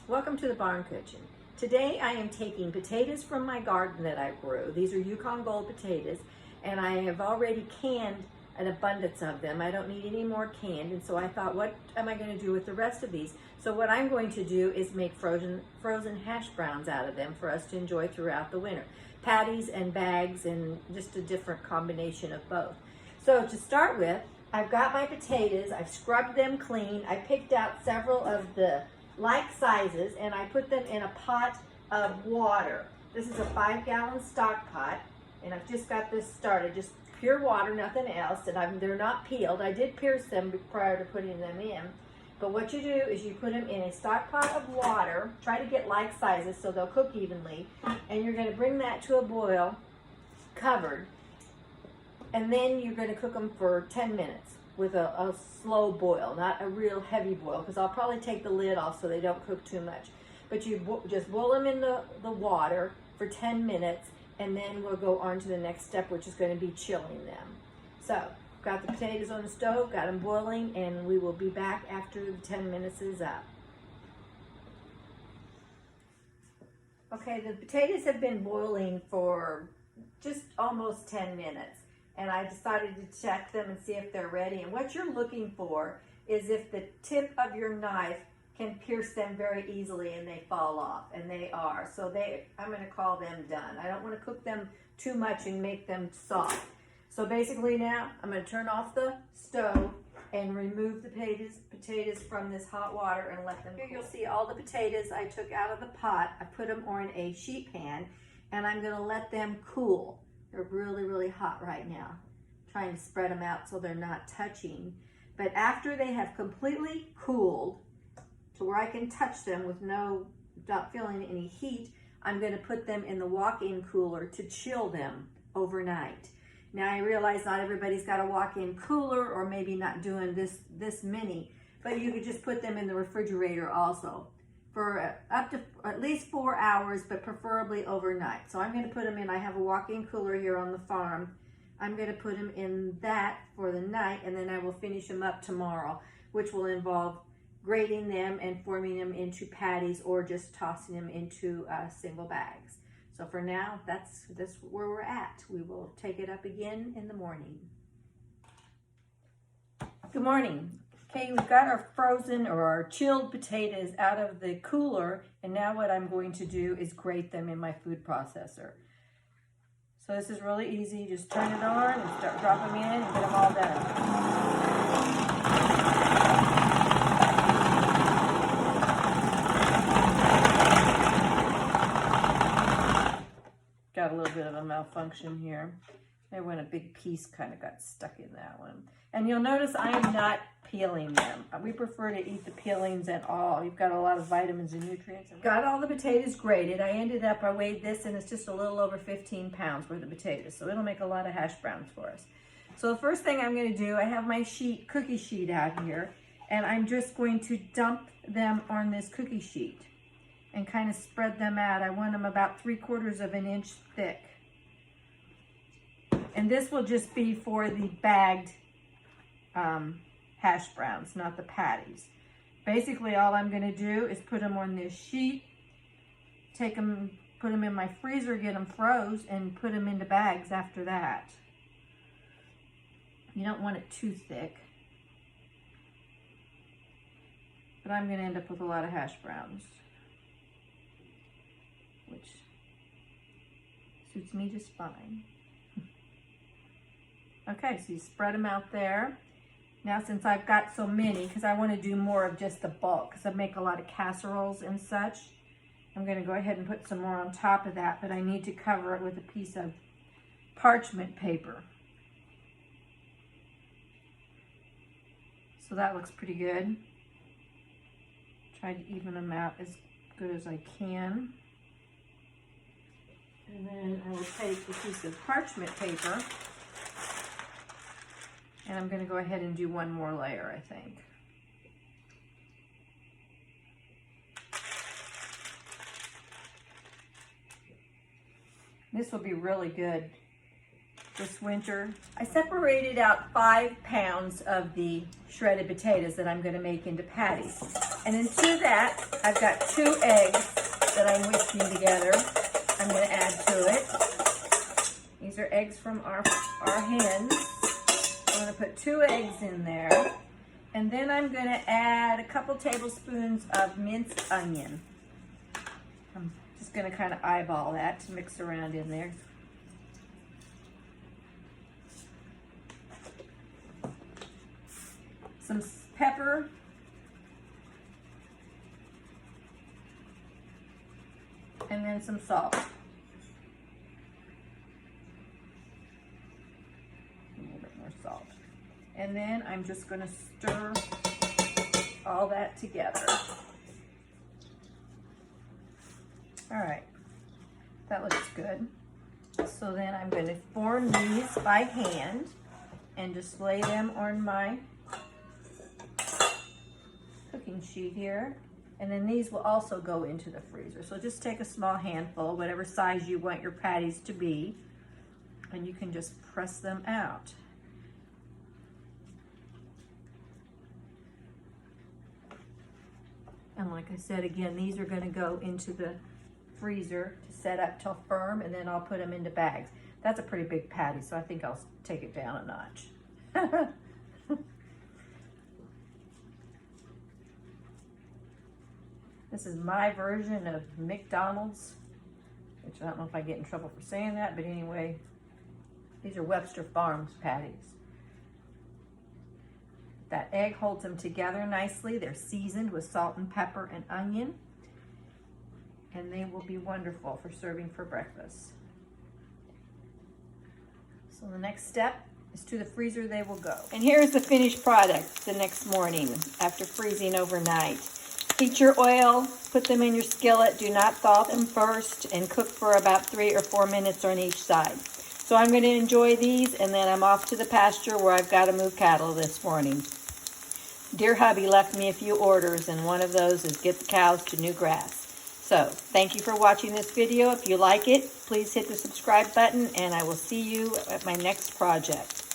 Welcome to the Barn Kitchen. Today I am taking potatoes from my garden that I grew. These are Yukon Gold potatoes, and I have already canned an abundance of them. I don't need any more canned, and so I thought, what am I going to do with the rest of these? So what I'm going to do is make frozen hash browns out of them for us to enjoy throughout the winter. Patties and bags and just a different combination of both. So to start with, I've got my potatoes, I've scrubbed them clean, I picked out several of the like sizes, and I put them in a pot of water. This is a 5-gallon stock pot, and I've just got this started, just pure water, nothing else, and they're not peeled. I did pierce them prior to putting them in, but what you do is you put them in a stock pot of water, try to get like sizes so they'll cook evenly, and you're going to bring that to a boil, covered, and then you're going to cook them for 10 minutes. With a slow boil, not a real heavy boil, because I'll probably take the lid off so they don't cook too much. But you just boil them in the water for 10 minutes, and then we'll go on to the next step, which is going to be chilling them. So, got the potatoes on the stove, got them boiling, and we will be back after the 10 minutes is up. Okay, the potatoes have been boiling for just almost 10 minutes. And I decided to check them and see if they're ready. And what you're looking for is if the tip of your knife can pierce them very easily and they fall off, and they are. So I'm gonna call them done. I don't wanna cook them too much and make them soft. So basically now, I'm gonna turn off the stove and remove the potatoes from this hot water and let them cool. Here you'll see all the potatoes I took out of the pot. I put them on a sheet pan, and I'm gonna let them cool. They're really, really hot right now. I'm trying to spread them out so they're not touching. But after they have completely cooled to where I can touch them with not feeling any heat, I'm going to put them in the walk-in cooler to chill them overnight. Now I realize not everybody's got a walk-in cooler, or maybe not doing this many, but you could just put them in the refrigerator also for up to at least 4 hours, but preferably overnight. So I'm going to put them in, I have a walk-in cooler here on the farm. I'm going to put them in that for the night, and then I will finish them up tomorrow, which will involve grating them and forming them into patties, or just tossing them into single bags. So for now, that's where we're at. We will take it up again in the morning. Good morning. Okay, we've got our frozen or our chilled potatoes out of the cooler, and now what I'm going to do is grate them in my food processor. So this is really easy. Just turn it on and drop them in and get them all done. Got a little bit of a malfunction here. There went a big piece, kind of got stuck in that one. And you'll notice I am not peeling them. We prefer to eat the peelings and all. You've got a lot of vitamins and nutrients. Got all the potatoes grated. I weighed this, and it's just a little over 15 pounds worth of potatoes. So it'll make a lot of hash browns for us. So the first thing I'm going to do, I have my cookie sheet out here, and I'm just going to dump them on this cookie sheet and kind of spread them out. I want them about 3/4 of an inch thick. And this will just be for the bagged hash browns, not the patties. Basically, all I'm going to do is put them on this sheet, take them, put them in my freezer, get them froze, and put them into bags after that. You don't want it too thick. But I'm going to end up with a lot of hash browns, which suits me just fine. Okay, so you spread them out there. Now, since I've got so many, because I want to do more of just the bulk, because I make a lot of casseroles and such, I'm going to go ahead and put some more on top of that, but I need to cover it with a piece of parchment paper. So that looks pretty good. Try to even them out as good as I can. And then I will take a piece of parchment paper, and I'm going to go ahead and do one more layer, I think. This will be really good this winter. I separated out 5 pounds of the shredded potatoes that I'm gonna make into patties. And into that, I've got 2 eggs that I'm whisking together. I'm gonna add to it. These are eggs from our hens. I'm gonna put 2 eggs in there. And then I'm gonna add a couple tablespoons of minced onion. I'm just gonna kind of eyeball that to mix around in there. Some pepper. And then some salt. A little bit more salt. And then I'm just going to stir all that together. All right, that looks good. So then I'm going to form these by hand and just lay them on my cooking sheet here. And then these will also go into the freezer. So just take a small handful, whatever size you want your patties to be, and you can just press them out. And like I said, again, these are gonna go into the freezer to set up till firm, and then I'll put them into bags. That's a pretty big patty, so I think I'll take it down a notch. This is my version of McDonald's, which I don't know if I get in trouble for saying that, but anyway, these are Webster Farms patties. That egg holds them together nicely. They're seasoned with salt and pepper and onion, and they will be wonderful for serving for breakfast. So the next step is to the freezer they will go. And here's the finished product the next morning after freezing overnight. Heat your oil, put them in your skillet, do not thaw them first, and cook for about 3 or 4 minutes on each side. So I'm going to enjoy these, and then I'm off to the pasture where I've got to move cattle this morning. Dear hubby left me a few orders, and one of those is get the cows to new grass. So thank you for watching this video. If you like it, please hit the subscribe button, and I will see you at my next project.